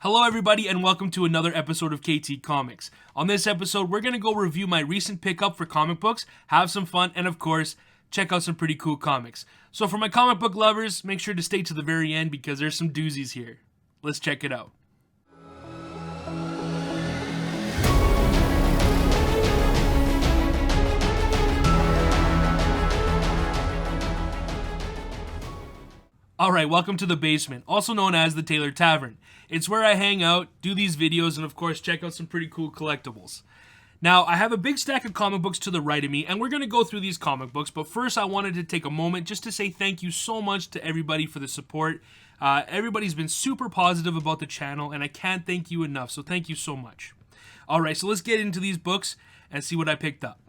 Hello everybody and welcome to another episode of KT Comics. On this episode, we're going to go review my recent pickup for comic books, have some fun, and of course, check out some pretty cool comics. So for my comic book lovers, make sure to stay to the very end because there's some doozies here. Let's check it out. Alright, welcome to the basement, also known as the Taylor Tavern. It's where I hang out, do these videos, and of course check out some pretty cool collectibles. Now, I have a big stack of comic books to the right of me, and we're going to go through these comic books, but first I wanted to take a moment just to say thank you so much to everybody for the support. Everybody's been super positive about the channel, and I can't thank you enough, so thank you so much. Alright, so let's get into these books and see what I picked up.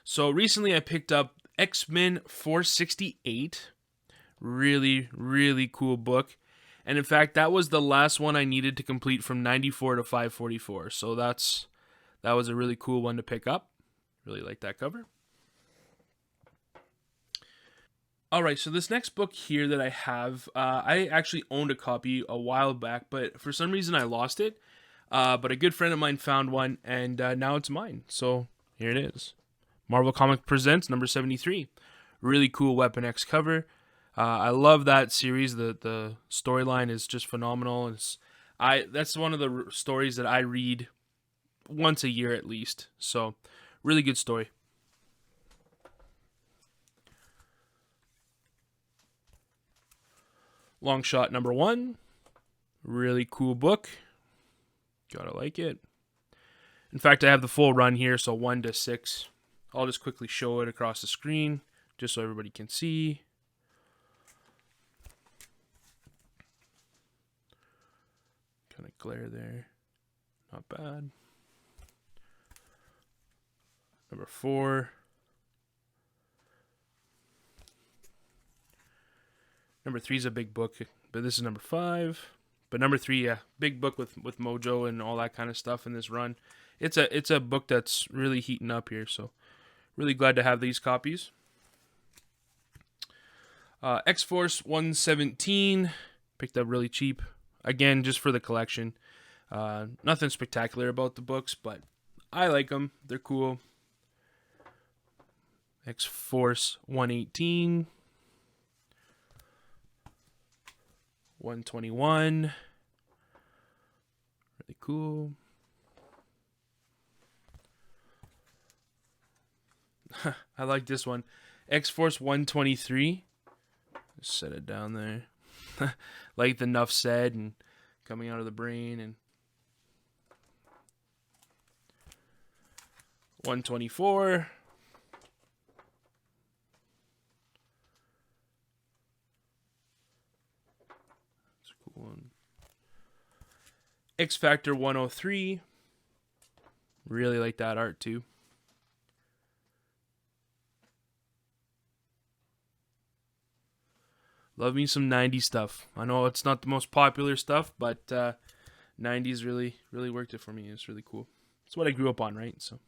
So recently I picked up XMen 468. Really cool book. And in fact, that was the last one I needed to complete from 94 to 544. So that was a really cool one to pick up. Really like that cover. Alright, so this next book here that I have, I actually owned a copy a while back, but for some reason I lost it. But a good friend of mine found one, and now it's mine. So here it is. Marvel Comics Presents number 73. Really cool Weapon X cover. I love that series. The storyline is just phenomenal. That's one of the stories that I read once a year at least. So, really good story. Long Shot number 1. Really cool book. Gotta like it. In fact, I have the full run here, so 1 to 6. I'll just quickly show it across the screen, just so everybody can see. Kind of glare there. Not bad. Number 4. Number 3 is a big book, but this is number 5. But number 3, yeah, big book with Mojo and all that kind of stuff in this run. It's a book that's really heating up here, so really glad to have these copies. X-Force 117, picked up really cheap. Again, just for the collection. Nothing spectacular about the books, but I like them. They're cool. X-Force 118. 121. Really cool. I like this one. X-Force 123. Just set it down there. Like the Nuff said, and coming out of the brain, and 124. That's a cool one. X Factor 103. Really like that art too. Love me some 90s stuff. I know it's not the most popular stuff, but 90s really worked it for me. It's really cool. It's what I grew up on, right? So,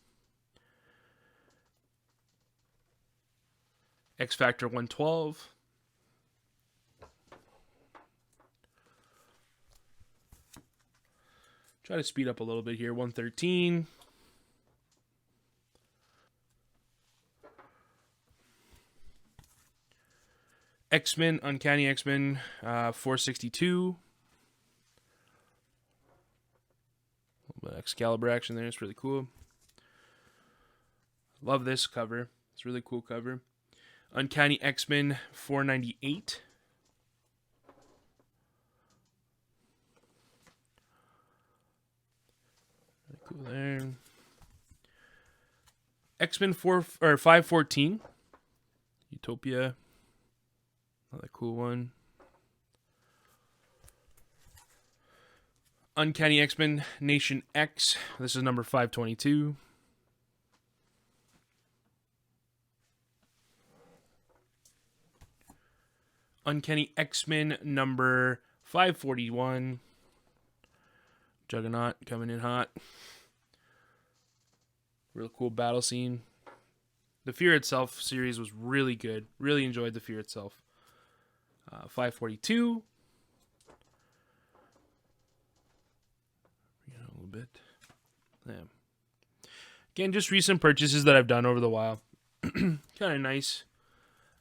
X Factor 112. Try to speed up a little bit here. 113. X-Men, Uncanny X-Men 462. A little bit of Excalibur action there. It's really cool. Love this cover. It's a really cool cover. Uncanny X-Men 498. Really cool there. X-Men 514. Utopia. Another cool one. Uncanny X-Men Nation X. This is number 522. Uncanny X-Men number 541. Juggernaut coming in hot. Real cool battle scene. The Fear Itself series was really good. Really enjoyed The Fear Itself. 542. bit. Yeah. Again, just recent purchases that I've done over the while. Kind of nice.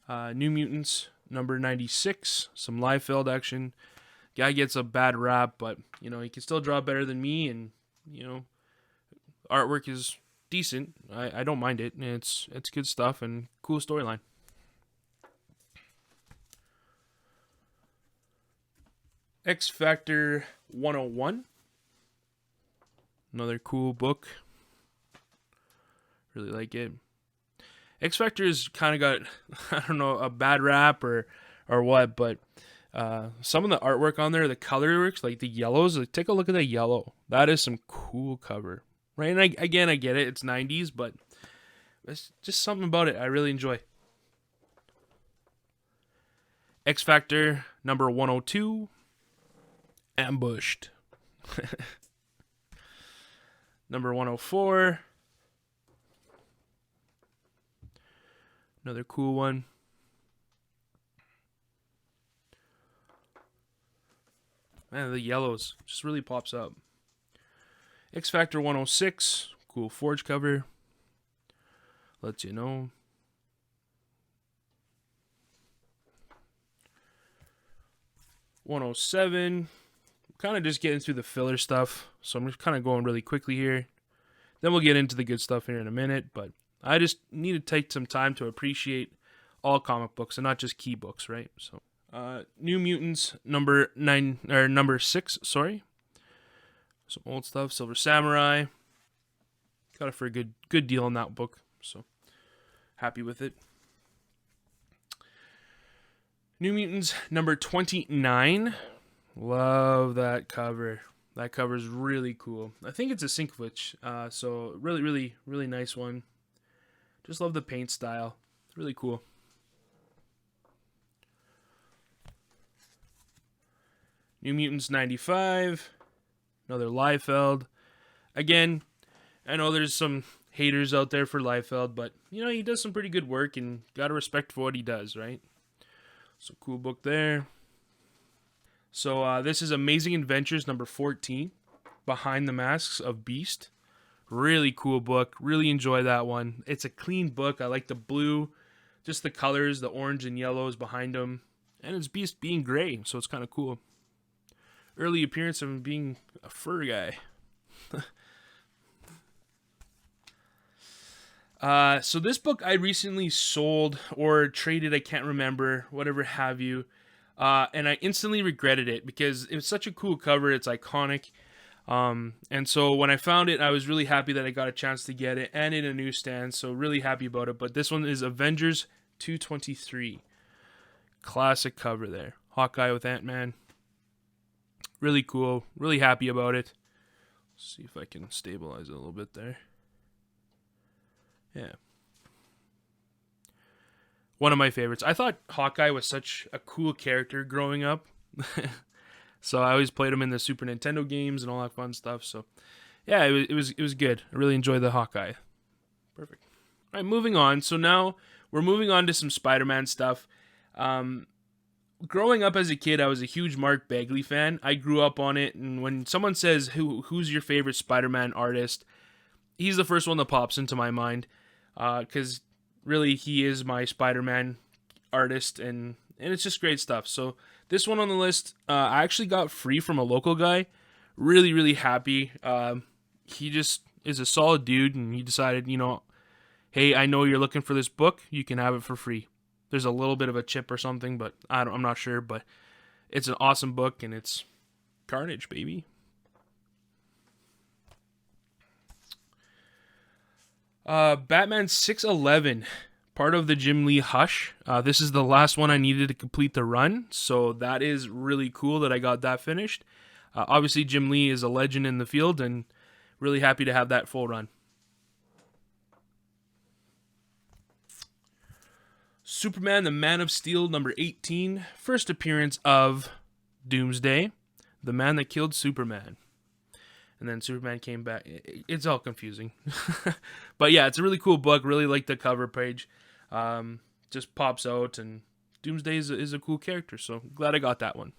New Mutants, number 96. Some Liefeld action. Guy gets a bad rap, but, you know, he can still draw better than me, and, you know, artwork is decent. I don't mind it. It's good stuff and cool storyline. X Factor 101. Another cool book. Really like it. X Factor's kind of got, I don't know, a bad rap or what, but some of the artwork on there, the color works, like the yellows, like, take a look at the yellow. That is some cool cover, right? And I get it, it's 90s, but it's just something about it I really enjoy. X Factor number 102, Ambushed. Number 104. Another cool one. Man, the yellows just really pops up. X Factor 106. Cool Forge cover. Lets you know. $107. Kind of just getting through the filler stuff, so I'm just kind of going really quickly here. Then we'll get into the good stuff here in a minute, but I just need to take some time to appreciate all comic books and not just key books, right? So, New Mutants number 6, sorry. Some old stuff, Silver Samurai. Got it for a good deal on that book, so happy with it. New Mutants number 29. Love that cover. That cover is really cool. I think it's a Sinkwich, so really nice one. Just love the paint style. Really cool. New Mutants 95. Another Liefeld. Again, I know there's some haters out there for Liefeld, but, you know, he does some pretty good work, and gotta respect for what he does, right? So, cool book there. So, this is Amazing Adventures number 14. Behind the Masks of Beast. Really cool book. Really enjoy that one. It's a clean book. I like the blue, just the colors, the orange and yellows behind them. And it's Beast being gray, so it's kind of cool. Early appearance of him being a fur guy. So this book I recently sold or traded, I can't remember, whatever have you. And I instantly regretted it because it was such a cool cover. It's iconic. And so when I found it, I was really happy that I got a chance to get it and in a newsstand. So really happy about it. But this one is Avengers 223. Classic cover there. Hawkeye with Ant-Man. Really cool. Really happy about it. Let's see if I can stabilize it a little bit there. Yeah. One of my favorites. I thought Hawkeye was such a cool character growing up. So I always played him in the Super Nintendo games and all that fun stuff. So yeah, it was good. I really enjoyed the Hawkeye. Perfect. All right, moving on. So now we're moving on to some Spider-Man stuff. Growing up as a kid, I was a huge Mark Bagley fan. I grew up on it, and when someone says who's your favorite Spider-Man artist, he's the first one that pops into my mind. Because really, he is my Spider-Man artist, and it's just great stuff. So this one on the list, I actually got free from a local guy. Really, really happy. He just is a solid dude, and he decided, you know, hey, I know you're looking for this book. You can have it for free. There's a little bit of a chip or something, but I'm not sure. But it's an awesome book, and it's Carnage, baby. Batman 611, part of the Jim Lee Hush. This is the last one I needed to complete the run, so that is really cool that I got that finished. Obviously, Jim Lee is a legend in the field, and really happy to have that full run. Superman, the Man of Steel, number 18. First appearance of Doomsday, the man that killed Superman. And then Superman came back. It's all confusing. But yeah, it's a really cool book. Really like the cover page. Just pops out, and Doomsday is a cool character, so glad I got that one.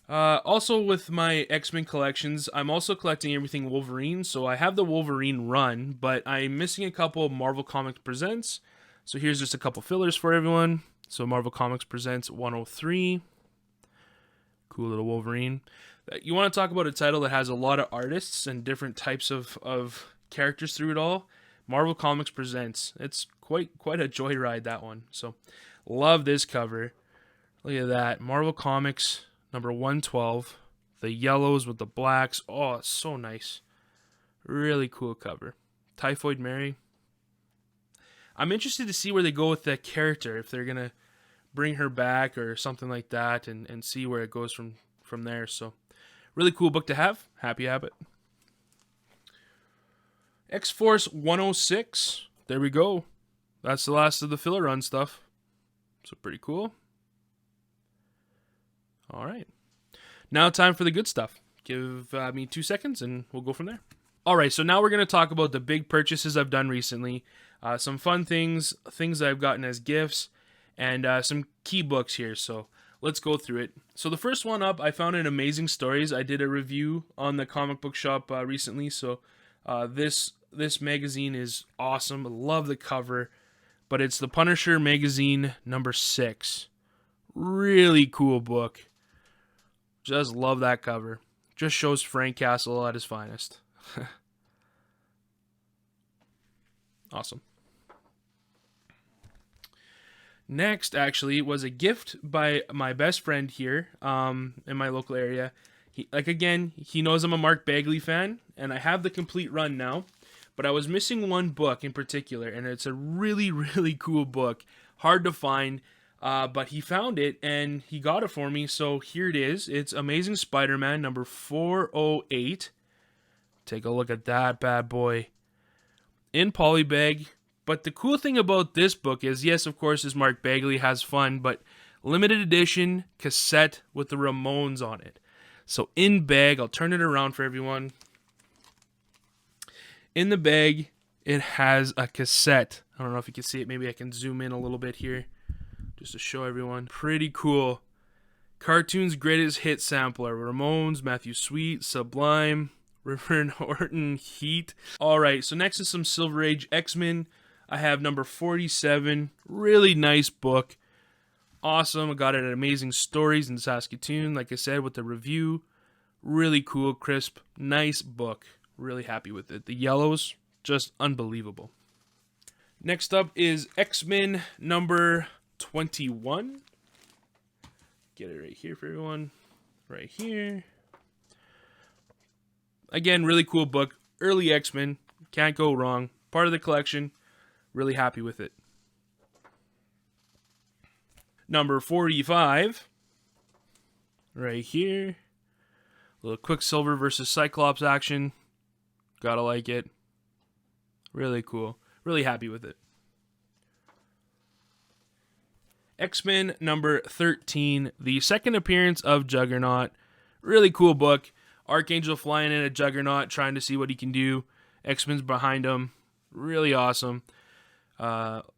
Also, with my X-Men collections, I'm also collecting everything Wolverine. So I have the Wolverine run, but I'm missing a couple Marvel Comics Presents. So here's just a couple fillers for everyone. So Marvel Comics Presents 103. Cool little Wolverine. You want to talk about a title that has a lot of artists and different types of characters through it all? Marvel Comics Presents. It's quite a joyride, that one. So love this cover. Look at that. Marvel Comics number 112. The yellows with the blacks. Oh, it's so nice. Really cool cover. Typhoid Mary. I'm interested to see where they go with that character. If they're going to bring her back or something like that, and see where it goes from there. So really cool book to have. Happy Habit. X-Force 106. There we go. That's the last of the filler run stuff. So pretty cool. All right. Now time for the good stuff. Give me 2 seconds and we'll go from there. All right, so now we're going to talk about the big purchases I've done recently. Some fun things I've gotten as gifts, and some key books here. So let's go through it. So the first one up, I found in Amazing Stories. I did a review on the comic book shop recently. So this magazine is awesome. I love the cover, but it's the Punisher magazine number 6. Really cool book. Just love that cover. Just shows Frank Castle at his finest. Awesome. Next, actually, was a gift by my best friend here in my local area. He knows I'm a Mark Bagley fan, and I have the complete run now. But I was missing one book in particular, and it's a really, really cool book. Hard to find, but he found it, and he got it for me, so here it is. It's Amazing Spider-Man number 408. Take a look at that bad boy. In polybag. But the cool thing about this book is, yes, of course, is Mark Bagley has fun, but limited edition cassette with the Ramones on it. So in bag, I'll turn it around for everyone. In the bag, it has a cassette. I don't know if you can see it. Maybe I can zoom in a little bit here just to show everyone. Pretty cool. Cartoon's greatest hit sampler. Ramones, Matthew Sweet, Sublime, River Norton, Heat. All right, so next is some Silver Age X-Men. I have number 47. Really nice book. Awesome. I got it at Amazing Stories in Saskatoon, like I said, with the review. Really cool, crisp, nice book. Really happy with it. The yellows, just unbelievable. Next up is X-Men number 21. Get it right here for everyone. Right here. Again, really cool book. Early X-Men. Can't go wrong. Part of the collection. Really happy with it. Number 45. Right here. A little Quicksilver versus Cyclops action. Gotta like it. Really cool. Really happy with it. X-Men number 13. The second appearance of Juggernaut. Really cool book. Archangel flying in at Juggernaut, trying to see what he can do. X-Men's behind him. Really awesome.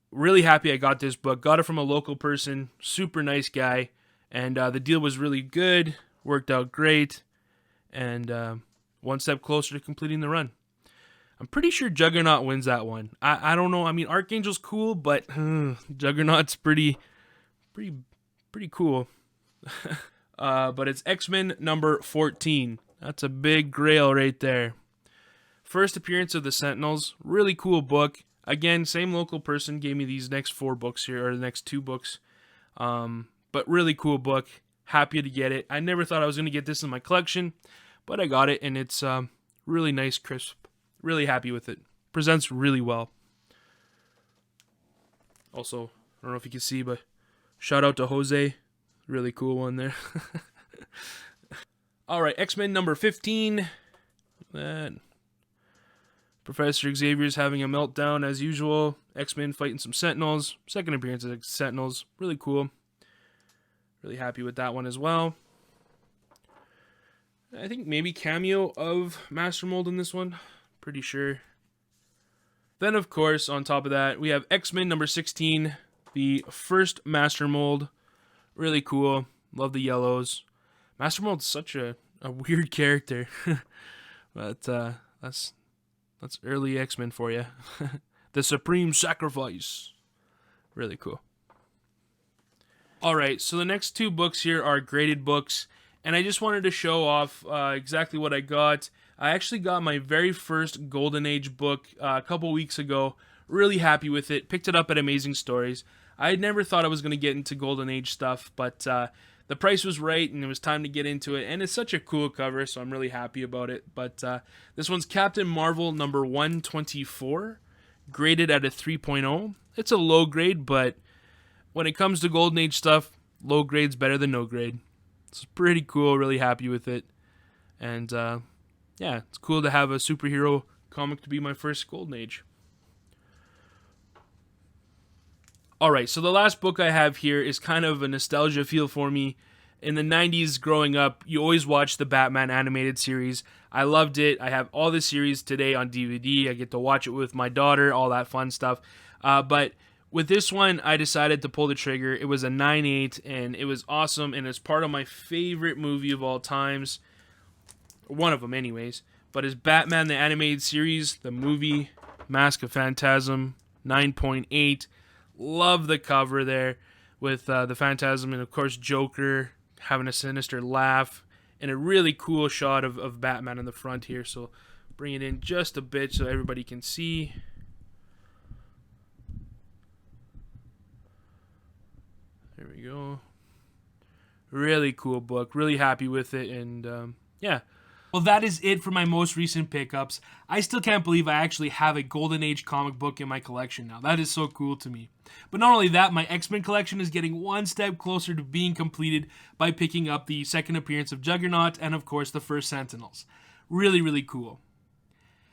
Really happy I got this book. Got it from a local person. Super nice guy. And the deal was really good. Worked out great. And one step closer to completing the run. I'm pretty sure Juggernaut wins that one. I don't know. I mean, Archangel's cool, but Juggernaut's pretty cool. But it's X-Men number 14. That's a big grail right there. First appearance of the Sentinels. Really cool book. Again, same local person gave me these next 4 books here, or the next 2 books. But really cool book. Happy to get it. I never thought I was going to get this in my collection, but I got it, and it's really nice, crisp. Really happy with it. Presents really well. Also, I don't know if you can see, but shout out to Jose. Really cool one there. All right, X-Men number 15. Professor Xavier's having a meltdown as usual. X-Men fighting some Sentinels. Second appearance of Sentinels. Really cool. Really happy with that one as well. I think maybe cameo of Master Mold in this one. Pretty sure. Then, of course, on top of that, we have X-Men number 16. The first Master Mold. Really cool. Love the yellows. Master Mold's such a weird character. But that's early X-Men for you. The Supreme Sacrifice. Really cool. Alright, so the next two books here are graded books, and I just wanted to show off exactly what I got. I actually got my very first Golden Age book a couple weeks ago. Really happy with it. Picked it up at Amazing Stories. I had never thought I was going to get into Golden Age stuff, but the price was right, and it was time to get into it. And it's such a cool cover, so I'm really happy about it. But this one's Captain Marvel number 124, graded at a 3.0. It's a low grade, but when it comes to Golden Age stuff, low grade's better than no grade. It's pretty cool. Really happy with it. And yeah, it's cool to have a superhero comic to be my first Golden Age. Alright, so the last book I have here is kind of a nostalgia feel for me. In the 90s, growing up, you always watched the Batman animated series. I loved it. I have all the series today on DVD. I get to watch it with my daughter, all that fun stuff. But with this one, I decided to pull the trigger. It was a 9.8, and it was awesome, and it's part of my favorite movie of all times. One of them, anyways. But it's Batman the Animated Series, the movie, Mask of Phantasm, 9.8. Love the cover there with the Phantasm and, of course, Joker having a sinister laugh. And a really cool shot of Batman in the front here. So bring it in just a bit so everybody can see. There we go. Really cool book. Really happy with it. And yeah. Well, that is it for my most recent pickups. I still can't believe I actually have a Golden Age comic book in my collection now. That is so cool to me. But not only that, my X-Men collection is getting one step closer to being completed by picking up the second appearance of Juggernaut and, of course, the first Sentinels. Really, really cool.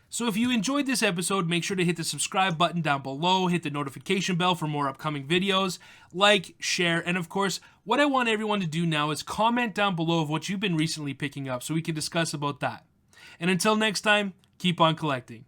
So if you enjoyed this episode, make sure to hit the subscribe button down below, hit the notification bell for more upcoming videos, like, share, and of course, what I want everyone to do now is comment down below of what you've been recently picking up so we can discuss about that. And until next time, keep on collecting.